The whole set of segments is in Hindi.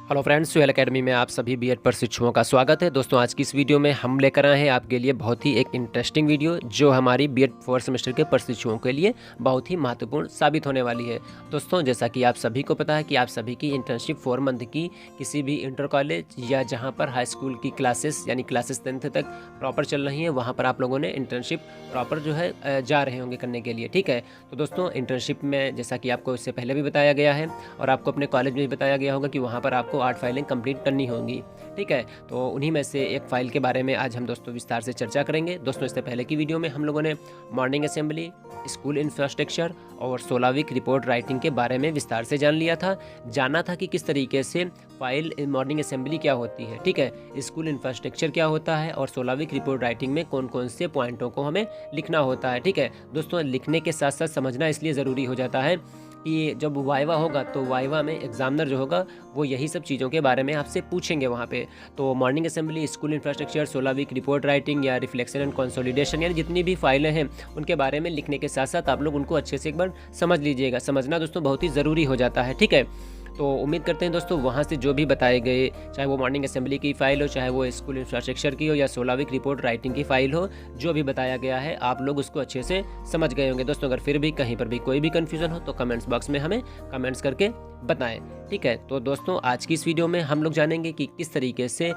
हेलो फ्रेंड्स, सुहेल एकेडमी में आप सभी बीएड प्रशिक्षुओं का स्वागत है। दोस्तों, आज की इस वीडियो में हम लेकर आए हैं आपके लिए बहुत ही एक इंटरेस्टिंग वीडियो जो हमारी बीएड 4th सेमेस्टर के प्रशिक्षुओं के लिए बहुत ही महत्वपूर्ण साबित होने वाली है। दोस्तों, जैसा कि आप सभी को पता है कि आप सभी की इंटर्नशिप 4 मंथ की किसी भी इंटर कॉलेज या जहाँ पर हाई स्कूल की क्लासेस यानी क्लासेस 10th तक प्रॉपर चल रही हैं, वहाँ पर आप लोगों ने इंटर्नशिप प्रॉपर जो है जा रहे होंगे करने के लिए। ठीक है, तो दोस्तों इंटर्नशिप में जैसा कि आपको इससे पहले भी बताया गया है और आपको अपने कॉलेज में भी बताया गया होगा कि वहाँ पर आपको 8 फाइलें कंप्लीट करनी होंगी। ठीक है, तो उन्हीं में से एक फ़ाइल के बारे में आज हम दोस्तों विस्तार से चर्चा करेंगे। दोस्तों, इससे पहले की वीडियो में हम लोगों ने मॉर्निंग असेंबली, स्कूल इंफ्रास्ट्रक्चर और 16 वीक रिपोर्ट राइटिंग के बारे में विस्तार से जाना था कि किस तरीके से फाइल मॉर्निंग असेंबली क्या होती है, ठीक है, स्कूल इंफ्रास्ट्रक्चर क्या होता है और 16 वीक रिपोर्ट राइटिंग में कौन कौन से पॉइंटों को हमें लिखना होता है। ठीक है दोस्तों, लिखने के साथ साथ समझना इसलिए ज़रूरी हो जाता है कि जब वाइवा होगा तो वाइवा में एग्जामिनर जो होगा वो यही सब चीज़ों के बारे में आपसे पूछेंगे वहाँ पे। तो morning assembly, school infrastructure, 16 week report writing या रिफ्लेक्शन एंड कंसोलिडेशन यानी जितनी भी फाइलें हैं उनके बारे में लिखने के साथ साथ आप लोग उनको अच्छे से एक बार समझ लीजिएगा। समझना दोस्तों बहुत ही ज़रूरी हो जाता है। ठीक है, तो उम्मीद करते हैं दोस्तों वहाँ से जो भी बताए गए, चाहे वो मॉर्निंग असेंबली की फ़ाइल हो, चाहे वो स्कूल इंफ्रास्ट्रक्चर की हो या 16 वीक रिपोर्ट राइटिंग की फ़ाइल हो, जो भी बताया गया है आप लोग उसको अच्छे से समझ गए होंगे। दोस्तों, अगर फिर भी कहीं पर भी कोई भी कन्फ्यूज़न हो तो कमेंट्स बॉक्स में हमें कमेंट्स करके बताएं। ठीक है, तो दोस्तों आज की इस वीडियो में हम लोग जानेंगे कि किस तरीके से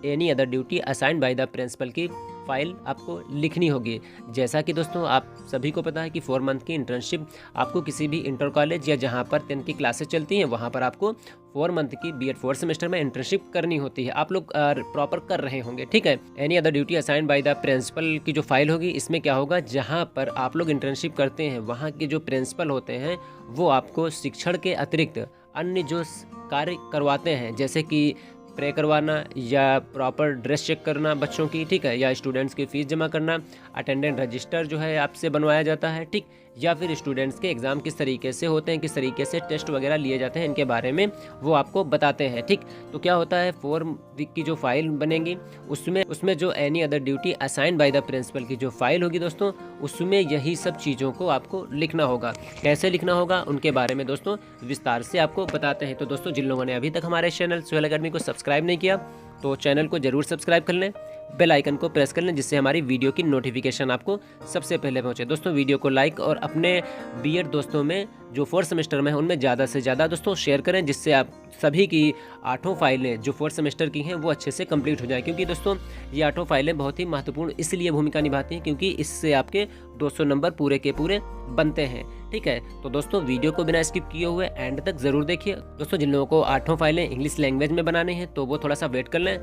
any other duty assigned by the principal की फाइल आपको लिखनी होगी। जैसा कि दोस्तों आप सभी को पता है कि 4 मंथ की इंटर्नशिप आपको किसी भी इंटर कॉलेज या जहां पर 10 की क्लासेस चलती हैं वहां पर आपको 4 मंथ की बीएड 4th सेमेस्टर में इंटर्नशिप करनी होती है। आप लोग प्रॉपर कर रहे होंगे। ठीक है, any other duty assigned by the principal की जो फाइल होगी, इसमें क्या होगा, जहां पर आप लोग इंटर्नशिप करते हैं वहां के जो प्रिंसिपल होते हैं वो आपको शिक्षण के अतिरिक्त अन्य जो कार्य करवाते हैं, जैसे कि प्रे करवाना या प्रॉपर ड्रेस चेक करना बच्चों की, ठीक है, या स्टूडेंट्स की फ़ीस जमा करना, अटेंडेंट रजिस्टर जो है आपसे बनवाया जाता है, ठीक, या फिर स्टूडेंट्स के एग्ज़ाम किस तरीके से होते हैं, किस तरीके से टेस्ट वगैरह लिए जाते हैं, इनके बारे में वो आपको बताते हैं। ठीक, तो क्या होता है 4 वीक की जो फाइल बनेगी उसमें जो any other duty assigned by the principal की जो फाइल होगी दोस्तों, उसमें यही सब चीज़ों को आपको लिखना होगा। कैसे लिखना होगा उनके बारे में दोस्तों विस्तार से आपको बताते हैं। तो दोस्तों, जिन लोगों ने अभी तक हमारे चैनल सुहेल एकेडमी को सब्सक्राइब नहीं किया तो चैनल को जरूर सब्सक्राइब कर लें, बेल आइकन को प्रेस कर लें, जिससे हमारी वीडियो की नोटिफिकेशन आपको सबसे पहले पहुंचे। दोस्तों, वीडियो को लाइक और अपने बीएड दोस्तों में जो 4th सेमेस्टर में है उनमें ज़्यादा से ज़्यादा दोस्तों शेयर करें, जिससे आप सभी की 8 फाइलें जो 4th सेमेस्टर की हैं वो अच्छे से कंप्लीट हो जाए। क्योंकि दोस्तों ये 8 फाइलें बहुत ही महत्वपूर्ण इसलिए भूमिका निभाती हैं क्योंकि इससे आपके 200 नंबर पूरे के पूरे बनते हैं। ठीक है, तो दोस्तों वीडियो को बिना स्किप किए हुए एंड तक ज़रूर देखिए। दोस्तों, जिन लोगों को 8 फाइलें इंग्लिश लैंग्वेज में बनानी है तो वो थोड़ा सा वेट कर लें।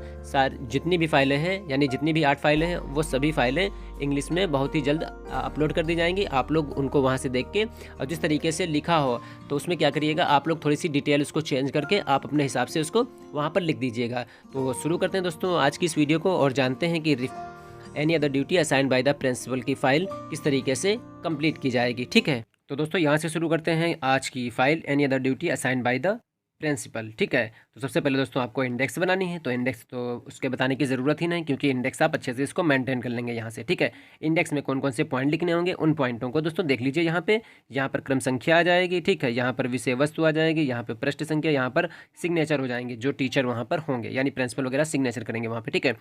जितनी भी फाइलें हैं यानी जितनी भी 8 फाइलें हैं वो सभी फाइलें इंग्लिश में बहुत ही जल्द अपलोड कर दी जाएंगी। आप लोग उनको वहाँ से देख के और जिस तरीके से लिखा हो तो उसमें क्या करिएगा, आप लोग थोड़ी सी डिटेल उसको चेंज करके आप अपने हिसाब से उसको वहाँ पर लिख दीजिएगा। तो शुरू करते हैं दोस्तों आज की इस वीडियो को और जानते हैं कि any other duty assigned by the principal की फाइल किस तरीके से कंप्लीट की जाएगी। ठीक है, तो दोस्तों यहाँ से शुरू करते हैं आज की file any other duty assigned by the principal. ठीक है, तो सबसे पहले दोस्तों आपको इंडेक्स बनानी है। तो इंडेक्स तो उसके बताने की ज़रूरत ही नहीं क्योंकि इंडेक्स आप अच्छे से इसको मेंटेन कर लेंगे यहाँ से। ठीक है, इंडेक्स में कौन कौन से पॉइंट लिखने होंगे उन पॉइंटों को दोस्तों देख लीजिए। यहाँ पर क्रम संख्या आ जाएगी, ठीक है, यहाँ पर विषय वस्तु आ जाएगी, यहाँ पर पृष्ठ संख्या, यहाँ पर सिग्नेचर हो जाएंगे जो टीचर वहाँ पर होंगे यानी प्रिंसिपल वगैरह सिग्नेचर करेंगे वहाँ पर। ठीक है,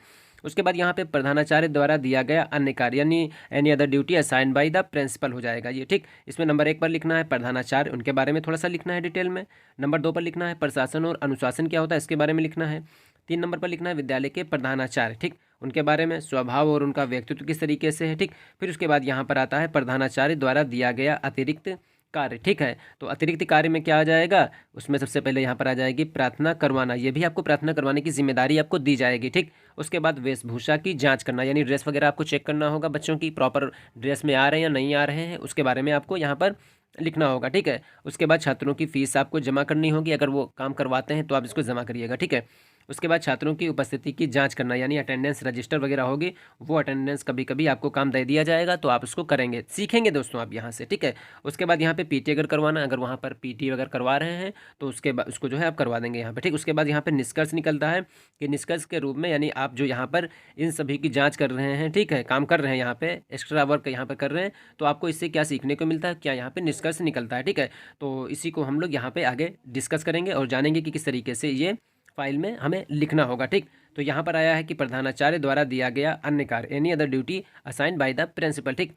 उसके बाद यहाँ पे प्रधानाचार्य द्वारा दिया गया अन्य कार्य यानी any other duty assigned by the principal हो जाएगा ये। ठीक, इसमें नंबर 1 पर लिखना है प्रधानाचार्य, उनके बारे में थोड़ा सा लिखना है डिटेल में। नंबर 2 पर लिखना है प्रशासन और अनुशासन क्या होता है इसके बारे में लिखना है। 3 नंबर पर लिखना है विद्यालय के प्रधानाचार्य, ठीक, उनके बारे में, स्वभाव और उनका व्यक्तित्व किस तरीके से है। ठीक, फिर उसके बाद यहाँ पर आता है प्रधानाचार्य द्वारा दिया गया अतिरिक्त कार्य। ठीक है, तो अतिरिक्त कार्य में क्या आ जाएगा, उसमें सबसे पहले यहाँ पर आ जाएगी प्रार्थना करवाना, ये भी आपको प्रार्थना करवाने की जिम्मेदारी आपको दी जाएगी। ठीक, उसके बाद वेशभूषा की जांच करना यानी ड्रेस वगैरह आपको चेक करना होगा बच्चों की प्रॉपर ड्रेस में आ रहे हैं या नहीं आ रहे हैं, उसके बारे में आपको यहाँ पर लिखना होगा। ठीक है, उसके बाद छात्रों की फीस आपको जमा करनी होगी, अगर वो काम करवाते हैं तो आप इसको जमा करिएगा। ठीक है, उसके बाद छात्रों की उपस्थिति की जांच करना यानी अटेंडेंस रजिस्टर वगैरह होगी, वो अटेंडेंस कभी कभी आपको काम दे दिया जाएगा तो आप उसको करेंगे, सीखेंगे दोस्तों आप यहाँ से। ठीक है, उसके बाद यहाँ पे पीटी अगर करवाना, अगर वहाँ पर पीटी अगर करवा रहे हैं तो उसके बाद उसको जो है आप करवा देंगे यहाँ पे। ठीक, उसके बाद यहाँ पे निष्कर्ष निकलता है कि निष्कर्ष के रूप में यानी आप जो यहाँ पर इन सभी की जाँच कर रहे हैं, ठीक है, काम कर रहे हैं यहाँ पे, एक्स्ट्रा वर्क यहाँ पर कर रहे हैं, तो आपको इससे क्या सीखने को मिलता है, क्या यहाँ पे निष्कर्ष निकलता है। ठीक है, तो इसी को हम लोग यहाँ पे आगे डिस्कस करेंगे और जानेंगे कि किस तरीके से ये फाइल में हमें लिखना होगा। ठीक, तो यहाँ पर आया है कि प्रधानाचार्य द्वारा दिया गया अन्य कार्य, any other duty assigned by the principal. ठीक,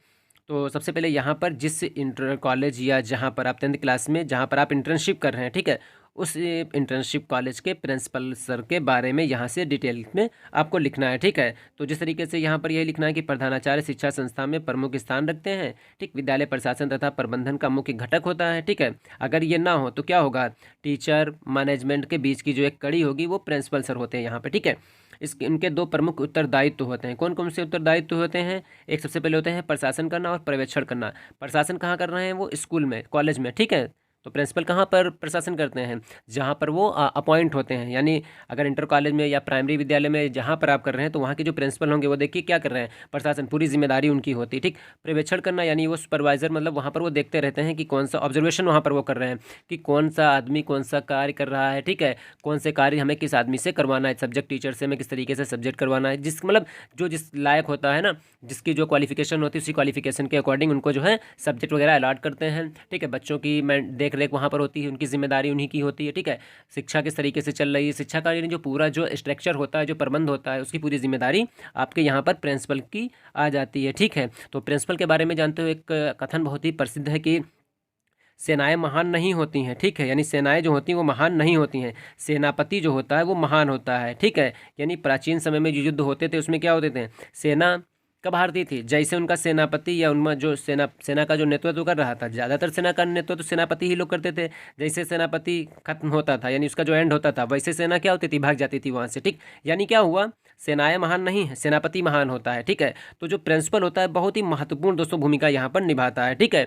तो सबसे पहले यहाँ पर जिस इंटर कॉलेज या जहाँ पर आप 10th क्लास में जहाँ पर आप इंटर्नशिप कर रहे हैं, ठीक है, उस इंटर्नशिप कॉलेज के प्रिंसिपल सर के बारे में यहाँ से डिटेल में आपको लिखना है। ठीक है, तो जिस तरीके से यहाँ पर यह लिखना है कि प्रधानाचार्य शिक्षा संस्था में प्रमुख स्थान रखते हैं। ठीक, विद्यालय प्रशासन तथा प्रबंधन का मुख्य घटक होता है। ठीक है, अगर ये ना हो तो क्या होगा, टीचर मैनेजमेंट के बीच की जो एक कड़ी होगी वो प्रिंसिपल सर होते हैं यहाँ पे। ठीक है, इनके दो प्रमुख उत्तरदायित्व होते हैं। कौन कौन से उत्तरदायित्व होते हैं? एक सबसे पहले होते हैं प्रशासन करना और पर्यवेक्षण करना। प्रशासन कहाँ कर रहे हैं? वो स्कूल में, कॉलेज में। ठीक है, तो प्रिंसिपल कहाँ पर प्रशासन करते हैं? जहाँ पर वो अपॉइंट होते हैं, यानी अगर इंटर कॉलेज में या प्राइमरी विद्यालय में जहाँ पर आप कर रहे हैं तो वहाँ के जो प्रिंसिपल होंगे वो देखिए क्या कर रहे हैं, प्रशासन, पूरी जिम्मेदारी उनकी होती है। ठीक, पर्यवेक्षण करना यानी वो सुपरवाइजर, मतलब वहाँ पर वो देखते रहते हैं कि कौन सा ऑब्जर्वेशन वहाँ पर वो कर रहे हैं कि कौन सा आदमी कौन सा कार्य कर रहा है। ठीक है, कौन से कार्य हमें किस आदमी से करवाना है, सब्जेक्ट टीचर से हमें किस तरीके से सब्जेक्ट करवाना है, जिस मतलब जो जिस लायक होता है ना, जिसकी जो क्वालिफिकेशन होती है उसी क्वालिफिकेशन के अकॉर्डिंग उनको जो है सब्जेक्ट वगैरह अलॉट करते हैं। ठीक है, बच्चों की देख रेख वहाँ पर होती है, उनकी जिम्मेदारी उन्हीं की होती है। ठीक है, शिक्षा किस तरीके से चल रही है, शिक्षा का जो पूरा जो स्ट्रक्चर होता है, जो प्रबंध होता है, उसकी पूरी जिम्मेदारी आपके यहाँ पर प्रिंसिपल की आ जाती है। ठीक है, तो प्रिंसिपल के बारे में जानते हो, एक कथन बहुत ही प्रसिद्ध है कि सेनाएं महान नहीं होती हैं। ठीक है, यानी सेनाएं जो होती हैं वो महान नहीं होती हैं, सेनापति जो होता है वो महान होता है। ठीक है, यानी प्राचीन समय में जो युद्ध होते थे उसमें क्या होते थे, सेना कब हारती थी, जैसे उनका सेनापति या उनमें जो सेना का जो नेतृत्व कर रहा था, ज़्यादातर सेना का नेतृत्व तो सेनापति ही लोग करते थे। जैसे सेनापति खत्म होता था यानी उसका जो एंड होता था, वैसे सेना क्या होती थी, भाग जाती थी वहाँ से। ठीक, यानी क्या हुआ, सेनाएं महान नहीं है, सेनापति महान होता है। ठीक है, तो जो प्रिंसिपल होता है बहुत ही महत्वपूर्ण दोस्तों भूमिका यहाँ पर निभाता है। ठीक है,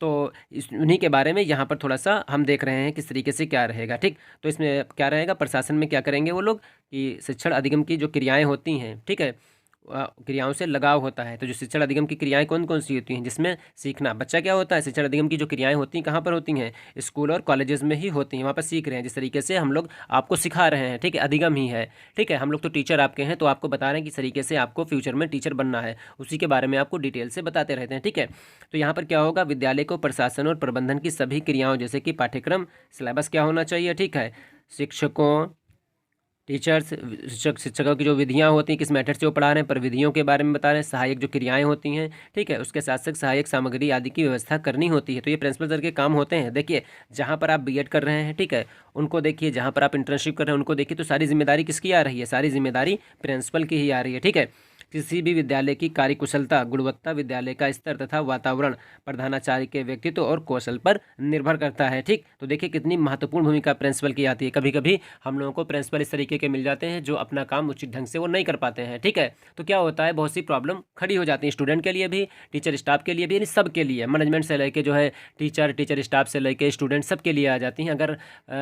तो उन्हीं के बारे में यहाँ पर थोड़ा सा हम देख रहे हैं किस तरीके से क्या रहेगा। ठीक, तो इसमें क्या रहेगा, प्रशासन में क्या करेंगे वो लोग कि शिक्षण अधिगम की जो क्रियाएं होती हैं, ठीक है, क्रियाओं से लगाव होता है। तो जो शिक्षण अधिगम की क्रियाएं कौन कौन सी होती हैं, जिसमें सीखना, बच्चा क्या होता है, शिक्षण अधिगम की जो क्रियाएं होती हैं कहाँ पर होती हैं, स्कूल और कॉलेजेस में ही होती हैं, वहाँ पर सीख रहे हैं, जिस तरीके से हम लोग आपको सिखा रहे हैं। ठीक है, अधिगम ही है। ठीक है, हम लोग तो टीचर आपके हैं, तो आपको बता रहे हैं किस तरीके से आपको फ्यूचर में टीचर बनना है, उसी के बारे में आपको डिटेल से बताते रहते हैं। ठीक है, तो यहाँ पर क्या होगा, विद्यालय को प्रशासन और प्रबंधन की सभी क्रियाओं जैसे कि पाठ्यक्रम, सिलेबस क्या होना चाहिए। ठीक है, शिक्षकों, टीचर्स, शिक्षकों की जो विधियाँ होती हैं, किस मेथड से वो पढ़ा रहे हैं, पर विधियों के बारे में बता रहे हैं, सहायक जो क्रियाएं होती हैं। ठीक है, उसके साथ साथ सहायक सामग्री आदि की व्यवस्था करनी होती है। तो ये प्रिंसिपल सर के काम होते हैं। देखिए, जहाँ पर आप बीएड कर रहे हैं, ठीक है, उनको देखिए, जहाँ पर आप इंटर्नशिप कर रहे हैं उनको देखिए, तो सारी जिम्मेदारी किसकी आ रही है, सारी जिम्मेदारी प्रिंसिपल की ही आ रही है। ठीक है, किसी भी विद्यालय की कार्यकुशलता, गुणवत्ता, विद्यालय का स्तर तथा वातावरण प्रधानाचार्य के व्यक्तित्व और कौशल पर निर्भर करता है। ठीक, तो देखिए कितनी महत्वपूर्ण भूमिका प्रिंसिपल की आती है। कभी कभी हम लोगों को प्रिंसिपल इस तरीके के मिल जाते हैं जो अपना काम उचित ढंग से वो नहीं कर पाते हैं। ठीक है, तो क्या होता है, बहुत सी प्रॉब्लम खड़ी हो जाती है स्टूडेंट के लिए भी, टीचर स्टाफ के लिए भी, यानी सब के लिए, मैनेजमेंट से लेके जो है टीचर स्टाफ से लेके स्टूडेंट सब के लिए आ जाती हैं। अगर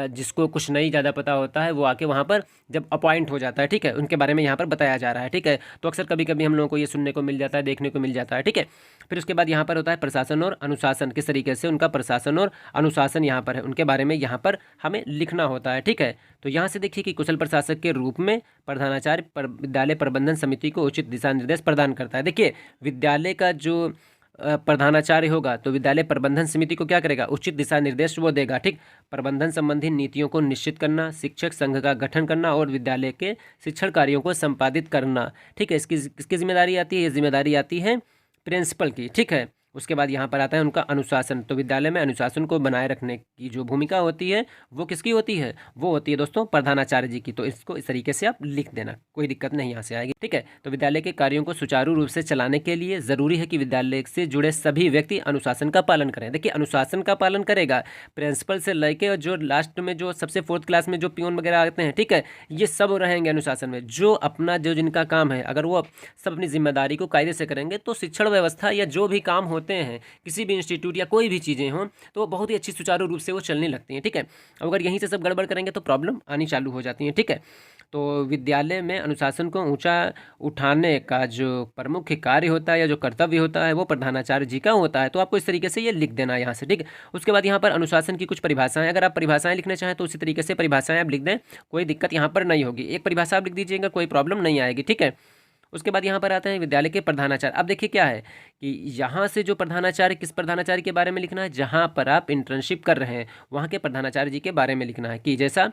जिसको कुछ नहीं ज़्यादा पता होता है वो आके वहाँ पर जब अपॉइंट हो जाता है, ठीक है, उनके बारे में यहाँ पर बताया जा रहा है। ठीक है, तो अक्सर कभी कभी हम लोगों को ये सुनने को मिल जाता है, देखने को मिल जाता है। ठीक है, फिर उसके बाद यहाँ पर होता है प्रशासन और अनुशासन, किस तरीके से उनका प्रशासन और अनुशासन यहाँ पर है, उनके बारे में यहाँ पर हमें लिखना होता है। ठीक है, तो यहाँ से देखिए कि कुशल प्रशासक के रूप में प्रधानाचार्य विद्यालय प्रबंधन समिति को उचित दिशा निर्देश प्रदान करता है। देखिए, विद्यालय का जो प्रधानाचार्य होगा तो विद्यालय प्रबंधन समिति को क्या करेगा, उचित दिशा निर्देश वो देगा। ठीक, प्रबंधन संबंधी नीतियों को निश्चित करना, शिक्षक संघ का गठन करना और विद्यालय के शिक्षण कार्यों को संपादित करना। ठीक है, इसकी जिम्मेदारी आती है, ये जिम्मेदारी आती है प्रिंसिपल की। ठीक है, उसके बाद यहाँ पर आता है उनका अनुशासन। तो विद्यालय में अनुशासन को बनाए रखने की जो भूमिका होती है वो किसकी होती है, वो होती है दोस्तों प्रधानाचार्य जी की। तो इसको इस तरीके से आप लिख देना, कोई दिक्कत नहीं यहाँ से आएगी। ठीक है, तो विद्यालय के कार्यों को सुचारू रूप से चलाने के लिए जरूरी है कि विद्यालय से जुड़े सभी व्यक्ति अनुशासन का पालन करें। देखिए, अनुशासन का पालन करेगा प्रिंसिपल से लेके और जो लास्ट में जो सबसे 4th क्लास में जो पियोन वगैरह आते हैं, ठीक है, ये सब रहेंगे अनुशासन में। जो अपना जो जिनका काम है, अगर वो सब अपनी जिम्मेदारी को कायदे से करेंगे तो शिक्षण व्यवस्था या जो भी काम होते हैं किसी भी इंस्टीट्यूट या कोई भी चीज़ें हों तो बहुत ही अच्छी सुचारू रूप से वो चलने लगती हैं। ठीक है, अगर यहीं से सब गड़बड़ करेंगे तो प्रॉब्लम आनी चालू हो जाती है। ठीक है, तो विद्यालय में अनुशासन को ऊंचा उठाने का जो प्रमुख कार्य होता है या जो कर्तव्य होता है वो प्रधानाचार्य जी का होता है। तो आपको इस तरीके से ये लिख देना है यहाँ से। ठीक है, उसके बाद यहाँ पर अनुशासन की कुछ परिभाषाएं, अगर आप परिभाषाएं लिखना चाहें तो उसी तरीके से परिभाषाएं आप लिख दें, कोई दिक्कत यहाँ पर नहीं होगी। एक परिभाषा आप लिख दीजिएगा, कोई प्रॉब्लम नहीं आएगी। ठीक है, उसके बाद यहाँ पर आते हैं विद्यालय के प्रधानाचार्य। अब देखिए क्या है कि यहाँ से जो प्रधानाचार्य, किस प्रधानाचार्य के बारे में लिखना है, जहाँ पर आप इंटर्नशिप कर रहे हैं वहाँ के प्रधानाचार्य जी के बारे में लिखना है कि जैसा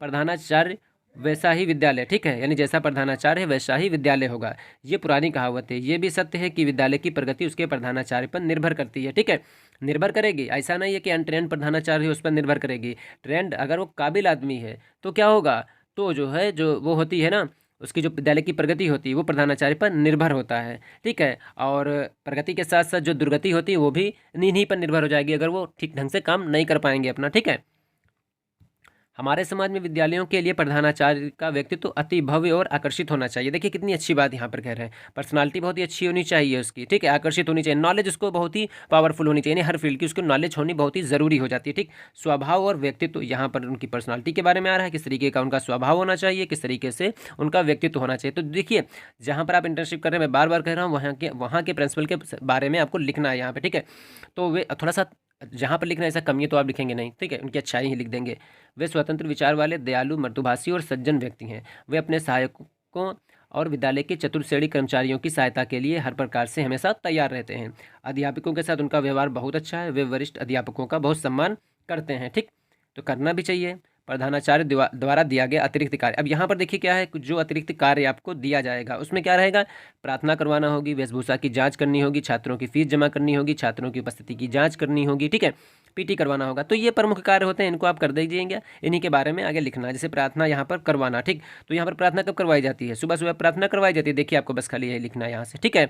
प्रधानाचार्य वैसा ही विद्यालय, ठीक है, यानी जैसा प्रधानाचार्य है वैसा ही विद्यालय होगा। ये पुरानी कहावत है। ये भी सत्य है कि विद्यालय की प्रगति उसके प्रधानाचार्य पर निर्भर करती है, ठीक है, निर्भर करेगी। ऐसा नहीं है कि अनट्रेंड प्रधानाचार्य है उस पर निर्भर करेगी। ट्रेंड अगर वो काबिल आदमी है तो क्या होगा, तो जो है जो वो होती है ना, उसकी जो विद्यालय की प्रगति होती है वो प्रधानाचार्य पर निर्भर होता है, ठीक है। और प्रगति के साथ साथ जो दुर्गति होती है वो भी इन्हीं पर निर्भर हो जाएगी, अगर वो ठीक ढंग से काम नहीं कर पाएंगे अपना, ठीक है। हमारे समाज में विद्यालयों के लिए प्रधानाचार्य का व्यक्तित्व अति भव्य और आकर्षित होना चाहिए। देखिए कितनी अच्छी बात यहाँ पर कह रहे हैं, पर्सनालिटी बहुत ही अच्छी होनी चाहिए उसकी, ठीक है, आकर्षित होनी चाहिए, नॉलेज उसको बहुत ही पावरफुल होनी चाहिए, यानी हर फील्ड की उसको नॉलेज होनी बहुत ही ज़रूरी हो जाती है, ठीक। स्वभाव और व्यक्तित्व, यहाँ पर उनकी पर्सनालिटी के बारे में आ रहा है, किस तरीके का उनका स्वभाव होना चाहिए, किस तरीके से उनका व्यक्तित्व होना चाहिए। तो देखिए जहाँ पर आप इंटर्नशिप कर रहे हैं, मैं बार बार कह रहा हूँ, वहाँ के प्रिंसिपल के बारे में आपको लिखना है यहाँ पर, ठीक है। तो वे थोड़ा सा जहाँ पर लिखना ऐसा कमी तो आप लिखेंगे नहीं, ठीक है, उनकी अच्छाई ही लिख देंगे। वे स्वतंत्र विचार वाले, दयालु, मृदुभाषी और सज्जन व्यक्ति हैं। वे अपने सहायकों और विद्यालय के चतुर्श्रेणी कर्मचारियों की सहायता के लिए हर प्रकार से हमेशा तैयार रहते हैं। अध्यापकों के साथ उनका व्यवहार बहुत अच्छा है। वे वरिष्ठ अध्यापकों का बहुत सम्मान करते हैं, ठीक, तो करना भी चाहिए। प्रधानाचार्य द्वारा दिया गया अतिरिक्त कार्य, अब यहाँ पर देखिए क्या है, जो अतिरिक्त कार्य आपको दिया जाएगा उसमें क्या रहेगा, प्रार्थना करवाना होगी, वेशभूषा की जांच करनी होगी, छात्रों की फीस जमा करनी होगी, छात्रों की उपस्थिति की जांच करनी होगी, ठीक है, पीटी करवाना होगा। तो ये प्रमुख कार्य होते हैं, इनको आप कर दीजिएगा, इन्हीं के बारे में आगे लिखना है। जैसे प्रार्थना यहाँ पर करवाना, ठीक, तो यहाँ पर प्रार्थना कब करवाई जाती है, सुबह सुबह प्रार्थना करवाई जाती है, देखिए आपको बस खाली यही लिखना है यहाँ से, ठीक है।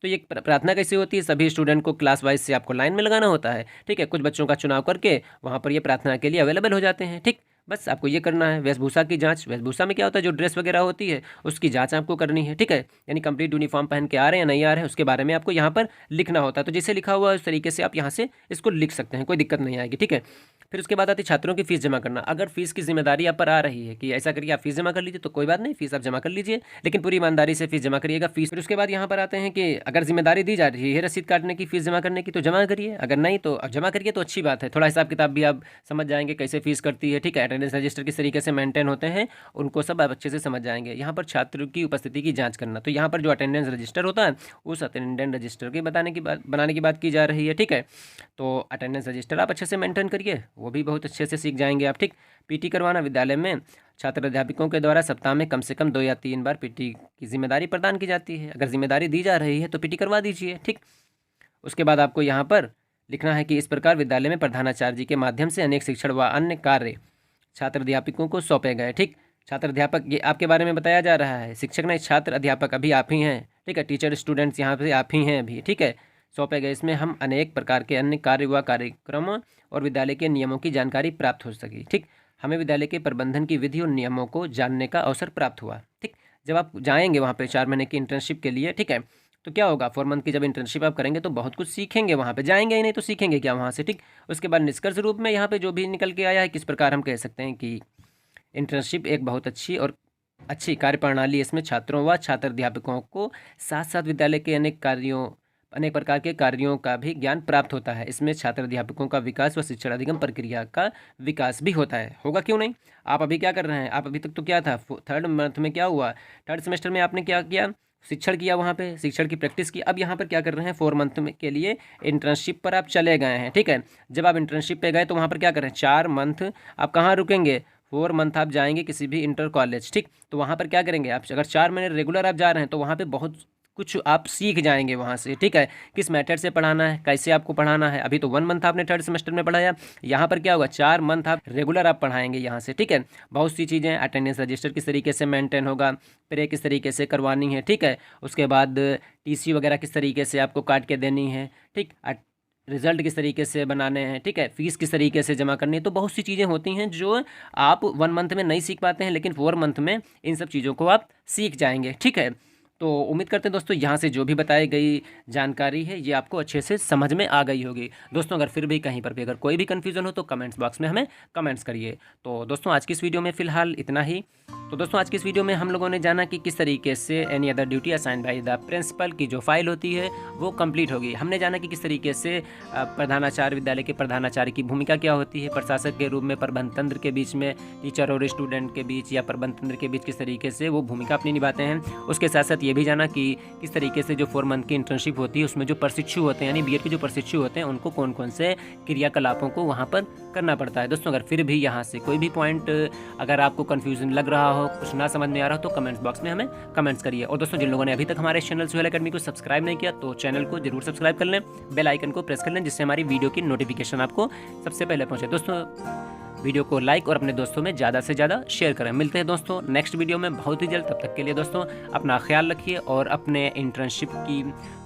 तो ये प्रार्थना कैसे होती है, सभी स्टूडेंट को क्लास वाइज से आपको लाइन में लगाना होता है, ठीक है, कुछ बच्चों का चुनाव करके वहाँ पर ये प्रार्थना के लिए अवेलेबल हो जाते हैं, ठीक, बस आपको ये करना है। वेशभूषा की जांच, वेशभूषा में क्या होता है, जो ड्रेस वगैरह होती है उसकी जांच आपको करनी है, ठीक है, यानी कंप्लीट यूनिफॉर्म पहन के आ रहे हैं या नहीं आ रहे हैं उसके बारे में आपको यहाँ पर लिखना होता है। तो जैसे लिखा हुआ है उस तरीके से आप यहाँ से इसको लिख सकते हैं, कोई दिक्कत नहीं आएगी, ठीक है। फिर उसके बाद आती है छात्रों की फीस जमा करना। अगर फीस की जिम्मेदारी आप पर आ रही है कि ऐसा करिए आप फीस जमा कर लीजिए, तो कोई बात नहीं, फीस आप जमा कर लीजिए, लेकिन पूरी ईमानदारी से फीस जमा करिएगा फीस। फिर उसके बाद यहाँ पर आते हैं कि अगर जिम्मेदारी दी जा रही है रसीद काटने की, फीस जमा करने की, तो जमा करिए, अगर नहीं तो जमा करिए, तो अच्छी बात है। थोड़ा हिसाब किताब भी आप समझ जाएंगे कैसे फीस करती है, ठीक है, अटेंडेंस रजिस्टर किस तरीके से मेंटेन होते हैं उनको सब आप अच्छे से समझ जाएंगे। यहाँ पर छात्र की उपस्थिति की जाँच करना, तो यहाँ पर जो अटेंडेंस रजिस्टर होता है उस अटेंडेंस रजिस्टर के बनाने की बात की जा रही है, ठीक है। तो अटेंडेंस रजिस्टर आप अच्छे से मेंटेन करिए, वो भी बहुत अच्छे से सीख जाएंगे आप, ठीक। पीटी करवाना, विद्यालय में छात्र अध्यापकों के द्वारा सप्ताह में कम से कम 2 या 3 बार पीटी की जिम्मेदारी प्रदान की जाती है। अगर जिम्मेदारी दी जा रही है तो पीटी करवा दीजिए, ठीक। उसके बाद आपको यहाँ पर लिखना है कि इस प्रकार विद्यालय में प्रधानाचार्य जी के माध्यम से अनेक शिक्षण व अन्य कार्य छात्र अध्यापकों को सौंपे गए, ठीक। छात्र अध्यापक ये आपके बारे में बताया जा रहा है, शिक्षक नहीं छात्र अध्यापक अभी आप ही हैं, ठीक है, टीचर स्टूडेंट्स यहाँ पे आप ही हैं अभी, ठीक है, सौंपे गए। इसमें हम अनेक प्रकार के अन्य कार्य व कार्यक्रमों और विद्यालय के नियमों की जानकारी प्राप्त हो सकी, ठीक। हमें विद्यालय के प्रबंधन की विधि और नियमों को जानने का अवसर प्राप्त हुआ, ठीक। जब आप जाएंगे वहाँ पे 4 महीने की इंटर्नशिप के लिए, ठीक है, तो क्या होगा, 4 मंथ की जब इंटर्नशिप आप करेंगे तो बहुत कुछ सीखेंगे, वहाँ पे जाएंगे ही नहीं तो सीखेंगे क्या वहाँ से, ठीक। उसके बाद निष्कर्ष रूप में यहाँ पे जो भी निकल के आया है, किस प्रकार हम कह सकते हैं कि इंटर्नशिप एक बहुत अच्छी कार्यप्रणाली, इसमें छात्रों व छात्र अध्यापकों को साथ साथ विद्यालय के अनेक प्रकार के कार्यों का भी ज्ञान प्राप्त होता है। इसमें छात्र अध्यापकों का विकास व शिक्षण अधिगम प्रक्रिया का विकास भी होता है, होगा क्यों नहीं। आप अभी क्या कर रहे हैं, आप अभी तक तो क्या था, 3rd मंथ में क्या हुआ, 3rd सेमेस्टर में आपने क्या किया, शिक्षण किया, वहाँ पे शिक्षण की प्रैक्टिस की। अब यहाँ पर क्या कर रहे हैं, 4 मंथ में के लिए इंटर्नशिप पर आप चले गए हैं, ठीक है। जब आप इंटर्नशिप पे गए तो वहाँ पर क्या कर रहे हैं, 4 मंथ आप कहाँ रुकेंगे, 4 मंथ आप जाएंगे किसी भी इंटर कॉलेज, ठीक। तो वहाँ पर क्या करेंगे आप, अगर 4 महीने रेगुलर आप जा रहे हैं तो वहाँ पे बहुत कुछ आप सीख जाएंगे वहाँ से, ठीक है, किस मेथड से पढ़ाना है, कैसे आपको पढ़ाना है। अभी तो 1 मंथ आपने 3rd सेमेस्टर में पढ़ाया, यहाँ पर क्या होगा, 4 मंथ आप रेगुलर आप पढ़ाएंगे यहाँ से, ठीक है। बहुत सी चीज़ें, अटेंडेंस रजिस्टर किस तरीके से मेंटेन होगा, प्रे किस तरीके से करवानी है, ठीक है। उसके बाद टीसी वगैरह किस तरीके से आपको काट के देनी है, ठीक, रिजल्ट किस तरीके से बनाने हैं, ठीक है, फीस किस तरीके से जमा करनी है। तो बहुत सी चीज़ें होती हैं जो आप 1 मंथ में नहीं सीख पाते हैं, लेकिन 4 मंथ में इन सब चीज़ों को आप सीख जाएंगे, ठीक है। तो उम्मीद करते हैं दोस्तों यहाँ से जो भी बताई गई जानकारी है ये आपको अच्छे से समझ में आ गई होगी। दोस्तों अगर फिर भी कहीं पर भी अगर कोई भी कन्फ्यूज़न हो तो कमेंट्स बॉक्स में हमें कमेंट्स करिए। तो दोस्तों आज की इस वीडियो में फ़िलहाल इतना ही। तो दोस्तों आज की इस वीडियो में हम लोगों ने जाना कि किस तरीके से any other duty assign by the principal की जो फाइल होती है वो कंप्लीट होगी। हमने जाना कि किस तरीके से प्रधानाचार्य, विद्यालय के प्रधानाचार्य की भूमिका क्या होती है, प्रशासक के रूप में प्रबंध तंत्र के बीच में, टीचर और स्टूडेंट के बीच या प्रबंध तंत्र के बीच किस तरीके से वो भूमिका अपनी निभाते हैं। उसके साथ साथ ये भी जाना कि किस तरीके से जो 4 मंथ की इंटर्नशिप होती है उसमें जो प्रशिक्षु होते हैं यानी बीएड के जो प्रशिक्षु होते हैं उनको कौन कौन से क्रियाकलापों को वहाँ पर करना पड़ता है। दोस्तों अगर फिर भी यहाँ से कोई भी पॉइंट अगर आपको कन्फ्यूजन लग रहा हो, कुछ ना समझ में आ रहा हो, तो कमेंट्स बॉक्स में हमें कमेंट्स करिए। और दोस्तों जिन लोगों ने अभी तक हमारे चैनल सुहेल एकेडमी को सब्सक्राइब नहीं किया तो चैनल को जरूर सब्सक्राइब कर लें, बेल आइकन को प्रेस कर लें, जिससे हमारी वीडियो की नोटिफिकेशन आपको सबसे पहले पहुँचे। दोस्तों वीडियो को लाइक और अपने दोस्तों में ज़्यादा से ज़्यादा शेयर करें। मिलते हैं दोस्तों नेक्स्ट वीडियो में बहुत ही जल्द। तब तक के लिए दोस्तों अपना ख्याल रखिए और अपने इंटर्नशिप की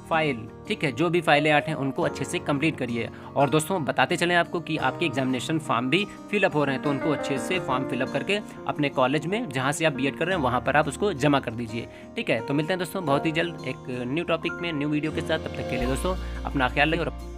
फाइल, ठीक है, जो भी फाइलें आठ हैं उनको अच्छे से कंप्लीट करिए। और दोस्तों बताते चलें आपको कि आपके एग्जामिनेशन फॉर्म भी फिलअप हो रहे हैं, तो उनको अच्छे से फॉर्म फिलअप करके अपने कॉलेज में जहाँ से आप बीएड कर रहे हैं वहाँ पर आप उसको जमा कर दीजिए। ठीक है, तो मिलते हैं दोस्तों बहुत ही जल्द एक न्यू टॉपिक में, न्यू वीडियो के साथ। तब तक के लिए दोस्तों अपना ख्याल रखिए और